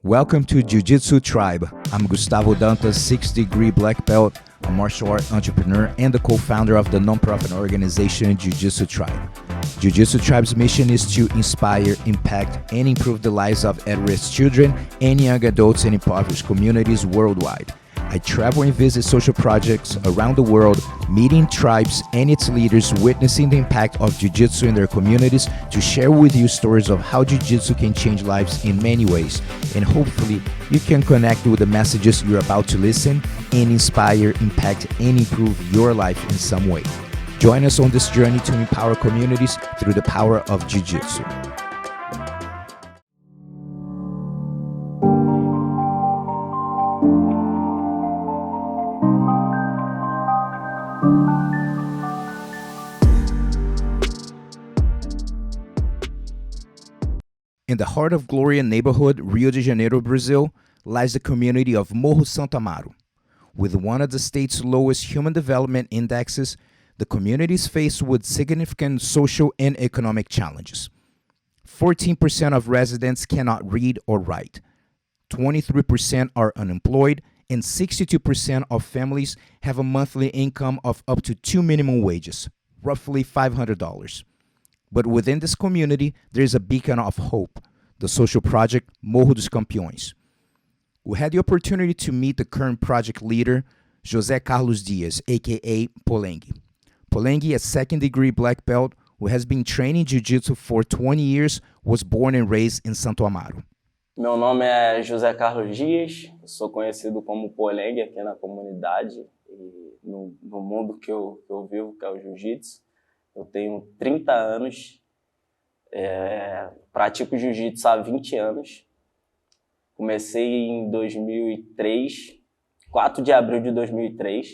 Welcome to Jiu-Jitsu Tribe. I'm Gustavo Dantas, 6th-degree black belt, a martial art entrepreneur, and the co-founder of the nonprofit organization Jiu-Jitsu Tribe. Jiu-Jitsu Tribe's mission is to inspire, impact, and improve the lives of at-risk children and young adults in impoverished communities worldwide. I travel and visit social projects around the world, meeting tribes and its leaders, witnessing the impact of Jiu-Jitsu in their communities to share with you stories of how Jiu-Jitsu can change lives in many ways. And hopefully, you can connect with the messages you're about to listen and inspire, impact, and improve your life in some way. Join us on this journey to empower communities through the power of Jiu-Jitsu. In the heart of Glória neighborhood, Rio de Janeiro, Brazil, lies the community of Morro Santo Amaro. With one of the state's lowest human development indexes, the community is faced with significant social and economic challenges. 14% of residents cannot read or write, 23% are unemployed, and 62% of families have a monthly income of up to 2 minimum wages, roughly $500. But within this community, there is a beacon of hope, the social project Morro dos Campeões. We had the opportunity to meet the current project leader, José Carlos Dias, aka Polengue. Polengue, a 2nd-degree black belt who has been training Jiu-Jitsu for 20 years, was born and raised in Santo Amaro. Meu nome é José Carlos Dias, eu sou conhecido como Polengue aqui na comunidade e no mundo que eu vivo, que é o Jiu-Jitsu. Eu tenho 30 anos, pratico jiu-jitsu há 20 anos. Comecei em 2003, 4 de abril de 2003,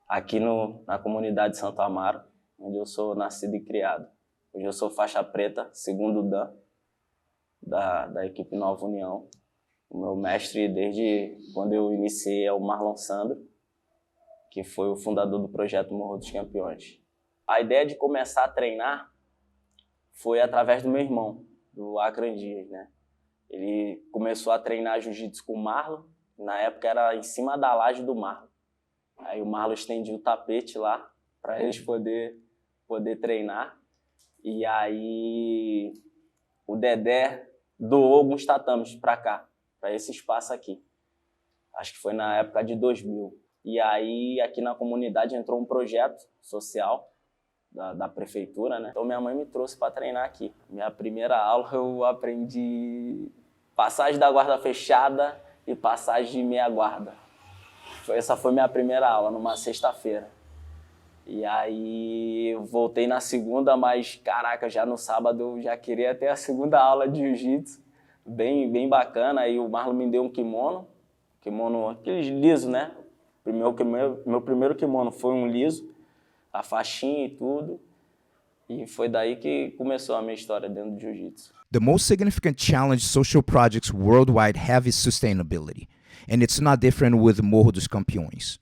aqui na comunidade de Santo Amaro, onde eu sou nascido e criado. Hoje eu sou faixa preta, 2º Dan, da equipe Nova União. O meu mestre, desde quando eu iniciei, é o Marlon Sandro, que foi o fundador do projeto Morro dos Campeões. A ideia de começar a treinar foi através do meu irmão, do Acran Dias, né? Ele começou a treinar jiu-jitsu com o Marlon, na época era em cima da laje do Marlon. Aí o Marlon estendia o tapete lá para eles poder treinar. E aí o Dedé doou alguns tatames para cá, para esse espaço aqui. Acho que foi na época de 2000. E aí aqui na comunidade entrou um projeto social da prefeitura, né? Então minha mãe me trouxe para treinar aqui. Minha primeira aula eu aprendi passagem da guarda fechada e passagem de meia guarda. Essa foi minha primeira aula, numa sexta-feira. E aí eu voltei na segunda, mas caraca, já no sábado eu já queria ter a segunda aula de jiu-jitsu, bem bacana. Aí o Marlon me deu um kimono aquele liso, né? Meu primeiro kimono foi um liso, a faixinha e tudo. E foi daí que começou a minha história dentro do jiu-jitsu. The most significant challenge social projects worldwide have is sustainability, and it's not different with Morro dos Campeões.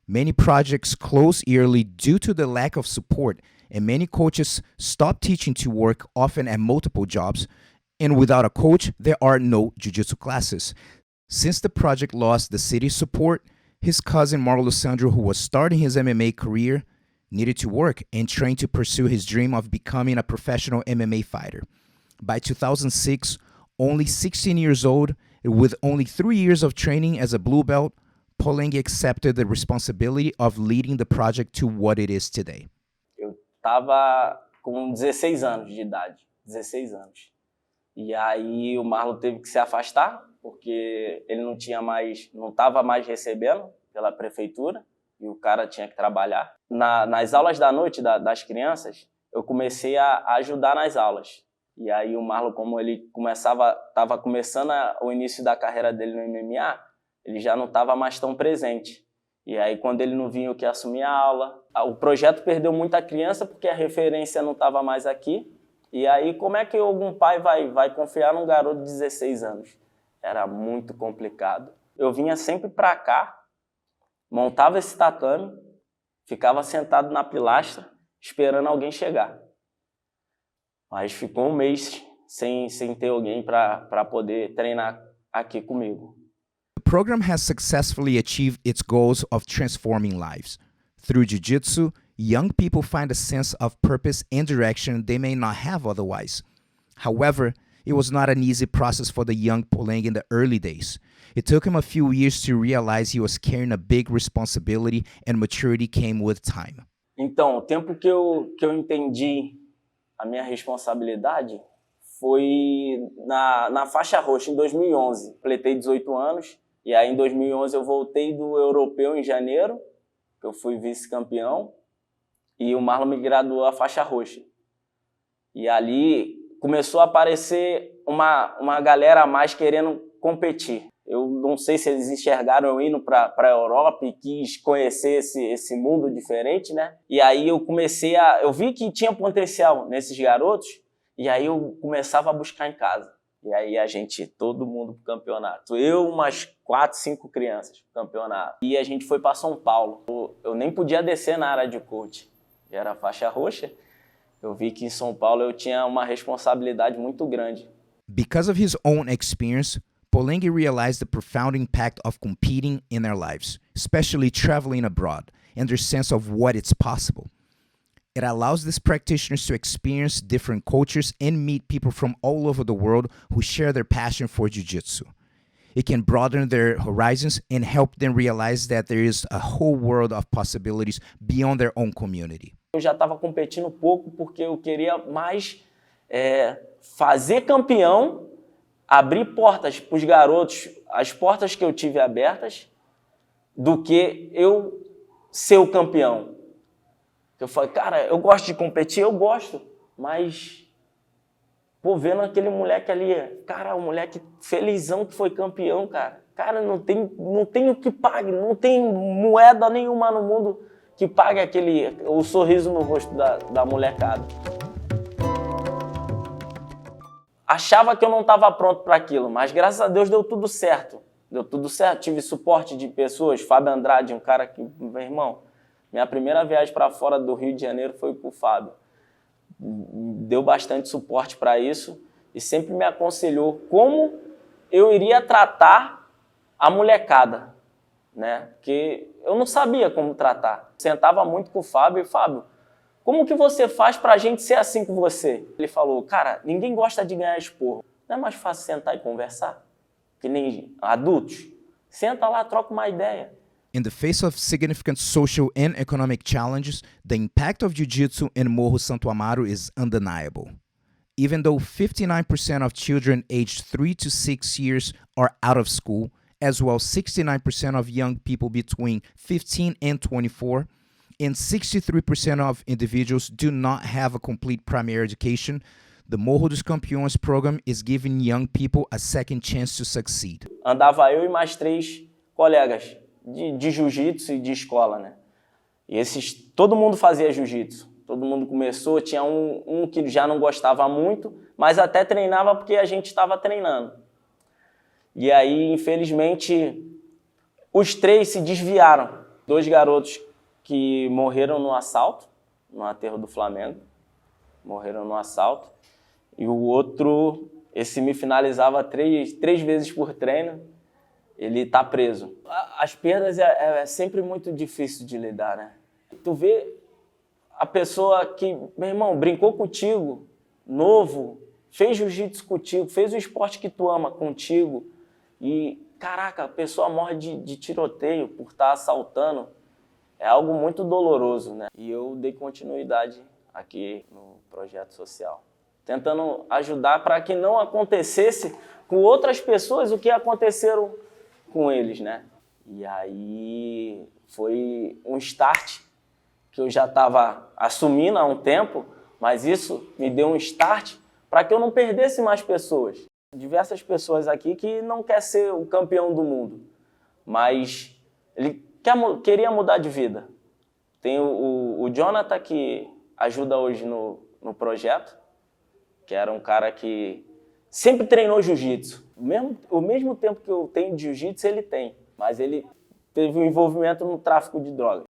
Many projects close yearly due to the lack of support, and many coaches stop teaching to work often at multiple jobs, and without a coach, there are no jiu-jitsu classes. Since the project lost the city's support, his cousin Marlo Sandro, who was starting his MMA career, needed to work and train to pursue his dream of becoming a professional MMA fighter. By 2006, only 16 years old, with only 3 years of training as a blue belt, Polengue accepted the responsibility of leading the project to what it is today. Eu estava com 16 anos de idade, 16 anos. E aí o Marlon teve que se afastar, porque ele não estava mais recebendo pela prefeitura, e o cara tinha que trabalhar. Nas aulas da noite das crianças, eu comecei a ajudar nas aulas. E aí o Marlon, como ele estava começando o início da carreira dele no MMA, ele já não estava mais tão presente. E aí quando ele não vinha, eu que assumia a aula. O projeto perdeu muita criança porque a referência não estava mais aqui. E aí como é que algum pai vai confiar num garoto de 16 anos? Era muito complicado. Eu vinha sempre para cá, montava esse tatame, ficava sentado na pilastra, esperando alguém chegar. Mas ficou um mês sem ter alguém para poder treinar aqui comigo. The program has successfully achieved its goals of transforming lives. Through Jiu-Jitsu, young people find a sense of purpose and direction they may not have otherwise. However, it was not an easy process for the young Poleng in the early days. It took him a few years to realize he was carrying a big responsibility, and maturity came with time. Então, o tempo que eu entendi a minha responsabilidade foi na faixa roxa, em 2011. Completei 18 anos, e aí em 2011 eu voltei do europeu em janeiro, que eu fui vice-campeão, e o Marlon me graduou a faixa roxa. E ali começou a aparecer uma galera a mais querendo competir. Eu não sei se eles enxergaram eu indo para a Europa e quis conhecer esse mundo diferente, né? E aí eu vi que tinha potencial nesses garotos, e aí eu começava a buscar em casa. E aí todo mundo pro campeonato. Eu, umas 4, 5 crianças pro campeonato. E a gente foi para São Paulo. Eu nem podia descer na área de coach. Era faixa roxa. Eu vi que em São Paulo eu tinha uma responsabilidade muito grande. Because of his own experience, Poleng realized the profound impact of competing in their lives, especially traveling abroad, and their sense of what is possible. It allows these practitioners to experience different cultures and meet people from all over the world who share their passion for jiu-jitsu. It can broaden their horizons and help them realize that there is a whole world of possibilities beyond their own community. Eu já estava competindo pouco porque eu queria mais fazer campeão, abrir portas para os garotos, as portas que eu tive abertas, do que eu ser o campeão. Eu falei, cara, eu gosto de competir, eu gosto, mas vendo aquele moleque ali, cara, o moleque felizão que foi campeão, cara, não tem o que pague, não tem moeda nenhuma no mundo que pague o sorriso no rosto da molecada. Achava que eu não estava pronto para aquilo, mas graças a Deus deu tudo certo. Tive suporte de pessoas, Fábio Andrade, um cara que, meu irmão, minha primeira viagem para fora do Rio de Janeiro foi com o Fábio. Deu bastante suporte para isso e sempre me aconselhou como eu iria tratar a molecada, né? Porque eu não sabia como tratar. Sentava muito com o Fábio e, Fábio, como que você faz pra gente ser assim com você? Ele falou, cara, ninguém gosta de ganhar esporro. Não é mais fácil sentar e conversar? Que nem adultos. Senta lá, troca uma ideia. In the face of significant social and economic challenges, the impact of jiu-jitsu in Morro Santo Amaro is undeniable. Even though 59% of children aged 3 to 6 years are out of school, as well as 69% of young people between 15 and 24, and 63% of individuals do not have a complete primary education, the Morro dos Campeões program is giving young people a second chance to succeed. Andava eu e mais 3 colegas de jiu-jitsu e de escola, né? E todo mundo fazia jiu-jitsu. Todo mundo começou, tinha um que já não gostava muito, mas até treinava porque a gente estava treinando. E aí, infelizmente, os 3 se desviaram. 2 garotos que morreram no assalto, no aterro do Flamengo. Morreram no assalto. E o outro, esse me finalizava 3 vezes por treino, ele está preso. As perdas é sempre muito difícil de lidar, né? Tu vê a pessoa que, meu irmão, brincou contigo, novo, fez jiu-jitsu contigo, fez o esporte que tu ama contigo e, caraca, a pessoa morre de tiroteio por estar assaltando. É algo muito doloroso, né? E eu dei continuidade aqui no projeto social, tentando ajudar para que não acontecesse com outras pessoas o que aconteceram com eles, né? E aí foi um start que eu já estava assumindo há um tempo, mas isso me deu um start para que eu não perdesse mais pessoas. Diversas pessoas aqui que não quer ser o campeão do mundo, mas ele queria mudar de vida. Tem o Jonathan, que ajuda hoje no projeto, que era um cara que sempre treinou jiu-jitsu. O mesmo tempo que eu tenho de jiu-jitsu, ele tem. Mas ele teve um envolvimento no tráfico de drogas.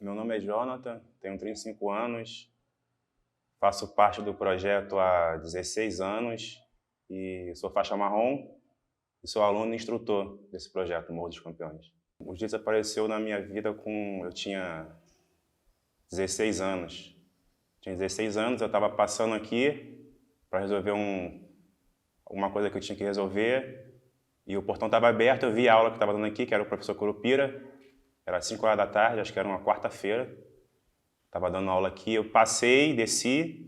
Meu nome é Jonathan, tenho 35 anos, faço parte do projeto há 16 anos e sou faixa marrom. e sou aluno e instrutor desse projeto Morro dos Campeões. O jiu-jitsu apareceu na minha vida eu tinha 16 anos. Tinha 16 anos, eu estava passando aqui para resolver alguma coisa que eu tinha que resolver, e o portão estava aberto, eu vi a aula que estava dando aqui, que era o professor Curupira, era 5 horas da tarde, acho que era uma quarta-feira, estava dando aula aqui, eu passei, desci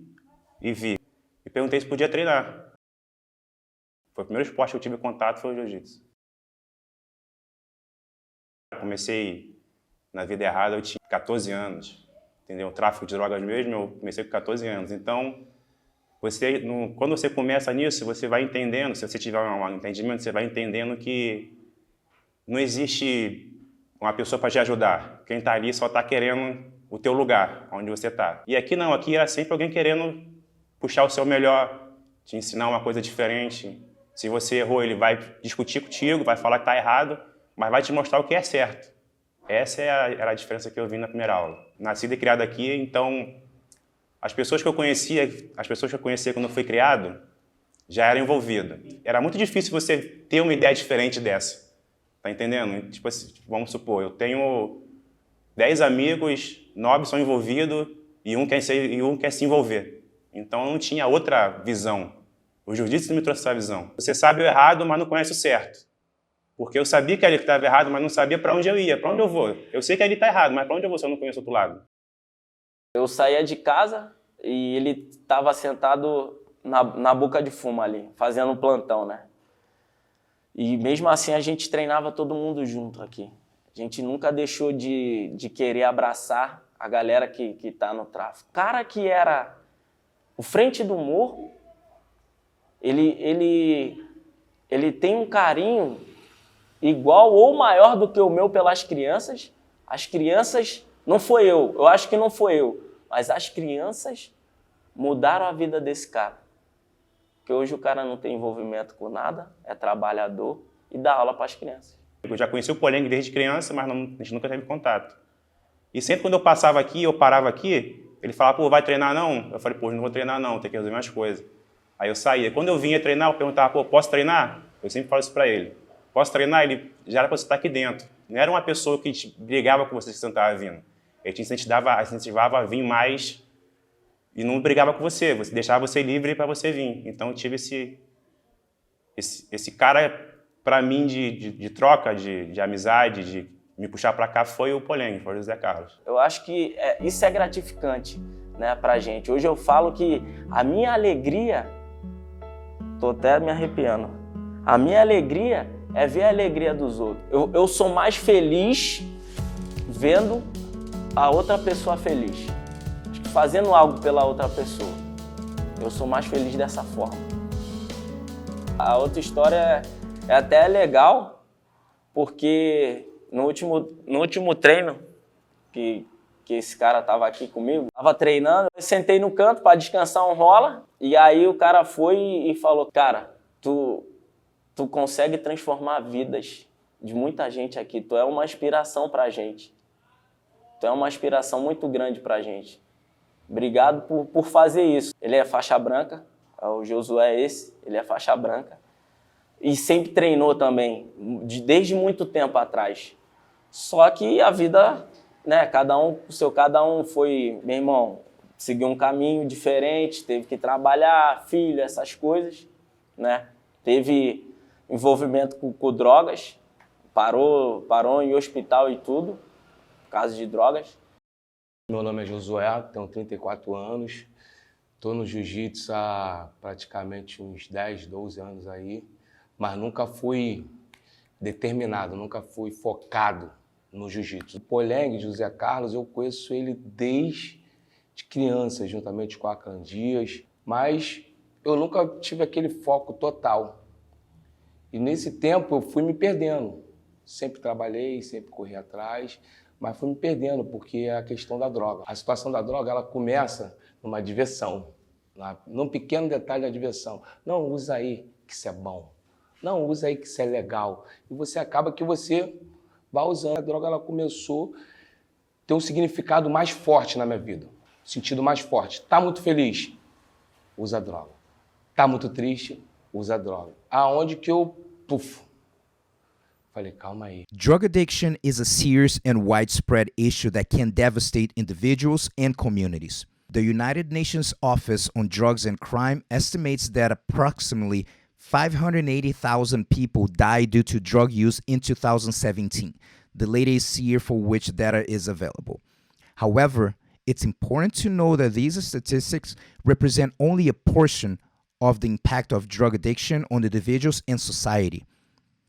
e vi. E perguntei se podia treinar. Foi o primeiro esporte que eu tive contato, foi o jiu-jitsu. Comecei na vida errada, eu tinha 14 anos, entendeu? O tráfico de drogas mesmo, eu comecei com 14 anos. Então, quando você começa nisso, você vai entendendo, se você tiver um entendimento, você vai entendendo que não existe uma pessoa para te ajudar. Quem está ali só está querendo o teu lugar, onde você está. E aqui não, aqui era sempre alguém querendo puxar o seu melhor, te ensinar uma coisa diferente. Se você errou, ele vai discutir contigo, vai falar que está errado, mas vai te mostrar o que é certo. Essa era a diferença que eu vi na primeira aula. Nascido e criado aqui, então as pessoas que eu conhecia quando eu fui criado, já eram envolvidas. Era muito difícil você ter uma ideia diferente dessa. Tá entendendo? Tipo assim, vamos supor, eu tenho 10 amigos, 9 são envolvidos e um quer se envolver. Então eu não tinha outra visão. O jiu-jitsu me trouxe essa visão. Você sabe o errado, mas não conhece o certo. Porque eu sabia que ali estava errado, mas não sabia para onde eu ia, para onde eu vou. Eu sei que ali está errado, mas para onde eu vou se eu não conheço o outro lado? Eu saía de casa e ele estava sentado na boca de fumo ali, fazendo um plantão, né? E mesmo assim a gente treinava todo mundo junto aqui. A gente nunca deixou de querer abraçar a galera que está no tráfico. O cara que era o frente do morro, ele tem um carinho igual ou maior do que o meu pelas crianças. As crianças, não foi eu acho que não foi eu, mas as crianças mudaram a vida desse cara. Porque hoje o cara não tem envolvimento com nada, é trabalhador e dá aula para as crianças. Eu já conheci o Poleng desde criança, mas a gente nunca teve contato. E sempre quando eu passava aqui, eu parava aqui, ele falava, pô, vai treinar não? Eu falei, pô, não vou treinar não, tem que resolver umas coisas. Aí eu saía. Quando eu vinha treinar, eu perguntava, pô, posso treinar? Eu sempre falo isso para ele. Posso treinar? Ele já era para você estar aqui dentro. Não era uma pessoa que brigava com você se você não estava vindo. Ele te incentivava a vir mais e não brigava com você, deixava você livre para você vir. Então eu tive esse cara, para mim, de troca, de amizade, de me puxar para cá, foi o Poleng, foi o José Carlos. Eu acho que isso é gratificante, né, pra gente. Hoje eu falo que a minha alegria, tô até me arrepiando, a minha alegria é ver a alegria dos outros. Eu sou mais feliz vendo a outra pessoa feliz. Acho que fazendo algo pela outra pessoa. Eu sou mais feliz dessa forma. A outra história é até legal, porque no último treino que esse cara tava aqui comigo, tava treinando, eu sentei no canto para descansar um rola, e aí o cara foi e falou, cara, tu consegue transformar vidas de muita gente aqui, tu é uma inspiração pra gente. Tu é uma inspiração muito grande pra gente. Obrigado por fazer isso. Ele é faixa branca, o Josué é esse, ele é faixa branca. E sempre treinou também, desde muito tempo atrás. Só que a vida, né, cada um foi, meu irmão, seguiu um caminho diferente, teve que trabalhar, filho, essas coisas, né? Teve envolvimento com drogas, parou em hospital e tudo, por causa de drogas. Meu nome é Josué, tenho 34 anos, estou no jiu-jitsu há praticamente uns 10, 12 anos aí, mas nunca fui determinado, nunca fui focado no jiu-jitsu. O Poleng, José Carlos, eu conheço ele desde criança, juntamente com a Candias, mas eu nunca tive aquele foco total. E nesse tempo eu fui me perdendo. Sempre trabalhei, sempre corri atrás, mas fui me perdendo porque é a questão da droga. A situação da droga, ela começa numa diversão, num pequeno detalhe da diversão. Não, usa aí que isso é bom. Não, usa aí que isso é legal. E você acaba que você vai usando. A droga, ela começou a ter um significado mais forte na minha vida. Sentido mais forte. Tá muito feliz? Usa droga. Tá muito triste? Usa droga. Aonde que eu puf. Falei, calma aí. Drug addiction is a serious and widespread issue that can devastate individuals and communities. The United Nations Office on Drugs and Crime estimates that approximately 580,000 people died due to drug use in 2017, the latest year for which data is available. However, it's important to know that these statistics represent only a portion of the impact of drug addiction on individuals and society.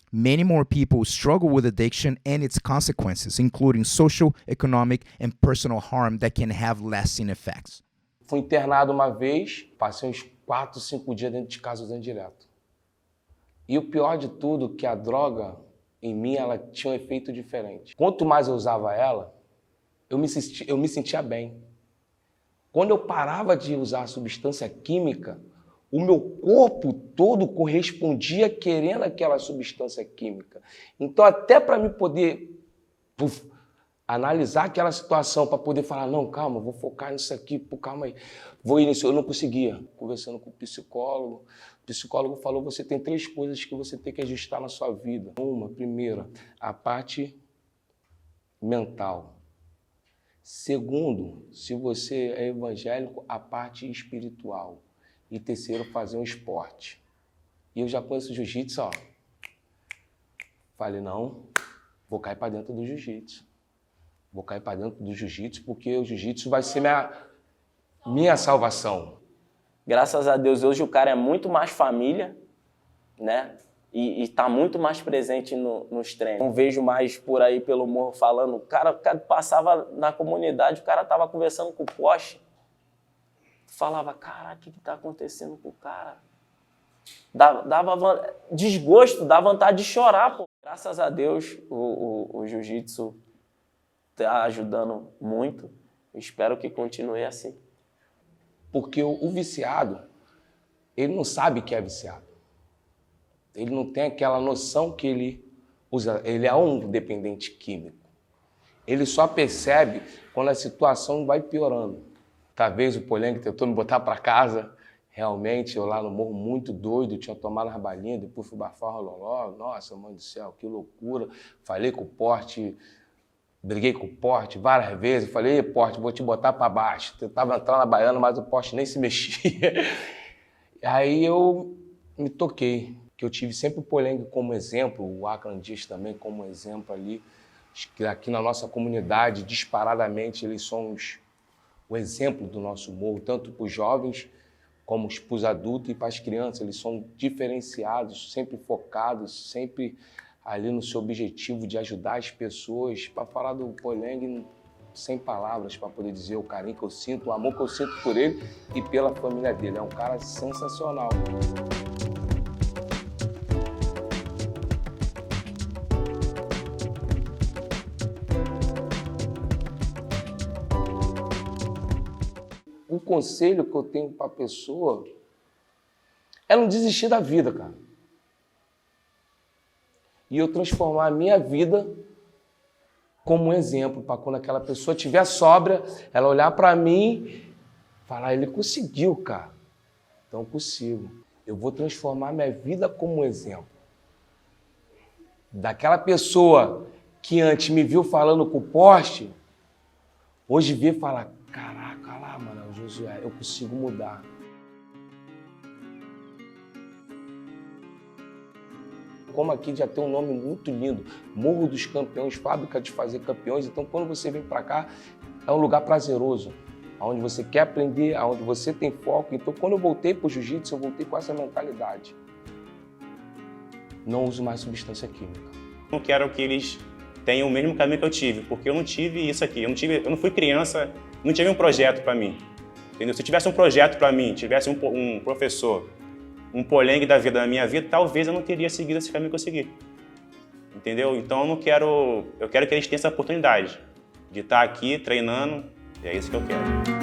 Many more people struggle with addiction and its consequences, including social, economic, and personal harm that can have lasting effects. Fui internado uma vez, passei uns 4, 5 dias dentro de casa usando direto. E o pior de tudo, que a droga, em mim, ela tinha um efeito diferente. Quanto mais eu usava ela, eu me sentia bem. Quando eu parava de usar a substância química, o meu corpo todo correspondia querendo aquela substância química. Então, até para me poder analisar aquela situação, para poder falar, não, calma, vou focar nisso aqui, calma aí. Vou ir nisso, eu não conseguia. Conversando com o psicólogo falou, você tem 3 coisas que você tem que ajustar na sua vida. Primeira, a parte mental. Segundo, se você é evangélico, a parte espiritual. E terceiro, fazer um esporte. E eu já conheço o jiu-jitsu, ó. Falei, não, vou cair para dentro do jiu-jitsu. Vou cair para dentro do jiu-jitsu porque o jiu-jitsu vai ser minha salvação. Graças a Deus, hoje o cara é muito mais família, né? E tá muito mais presente nos treinos. Não vejo mais por aí pelo morro falando. O cara passava na comunidade, o cara tava conversando com o poste. Falava, caraca, o que tá acontecendo com o cara? Dava desgosto, dava vontade de chorar, pô. Graças a Deus, o jiu-jitsu tá ajudando muito. Espero que continue assim. Porque o viciado, ele não sabe que é viciado. Ele não tem aquela noção que ele usa. Ele é um dependente químico. Ele só percebe quando a situação vai piorando. Talvez o Poleng tentou me botar para casa. Realmente, eu lá no morro muito doido, tinha tomado as balinhas, depois fui bafar o loló. Nossa, mãe do céu, que loucura. Falei com o Porte, briguei com o Porte várias vezes. Falei, Porte, vou te botar para baixo. Tentava entrar na baiana, mas o Porte nem se mexia. Aí eu me toquei, que eu tive sempre o Poleng como exemplo, o Akran Dias também como exemplo ali, que aqui na nossa comunidade, disparadamente, eles são o exemplo do nosso morro, tanto para os jovens, como para os adultos e para as crianças. Eles são diferenciados, sempre focados, sempre ali no seu objetivo de ajudar as pessoas. Para falar do Poleng, sem palavras para poder dizer o carinho que eu sinto, o amor que eu sinto por ele e pela família dele. É um cara sensacional. O conselho que eu tenho para a pessoa é não desistir da vida, cara. E eu transformar a minha vida como um exemplo, para quando aquela pessoa estiver sóbria, ela olhar para mim e falar, ele conseguiu, cara. Então eu consigo. Eu vou transformar minha vida como um exemplo. Daquela pessoa que antes me viu falando com o poste, hoje vê e fala, caraca, lá, mano, Josué, eu consigo mudar. Como aqui já tem um nome muito lindo, Morro dos Campeões, fábrica de fazer campeões. Então, quando você vem para cá, é um lugar prazeroso, onde você quer aprender, onde você tem foco. Então, quando eu voltei para o jiu-jitsu, eu voltei com essa mentalidade. Não uso mais substância química. Não quero que eles tenham o mesmo caminho que eu tive, porque eu não tive isso aqui. Eu não fui criança, não tive um projeto para mim. Entendeu? Se eu tivesse um projeto para mim, tivesse um professor, um Poleng da vida, na minha vida, talvez eu não teria seguido esse caminho que eu segui. Entendeu? Então eu quero que eles tenham essa oportunidade de estar aqui treinando, e é isso que eu quero.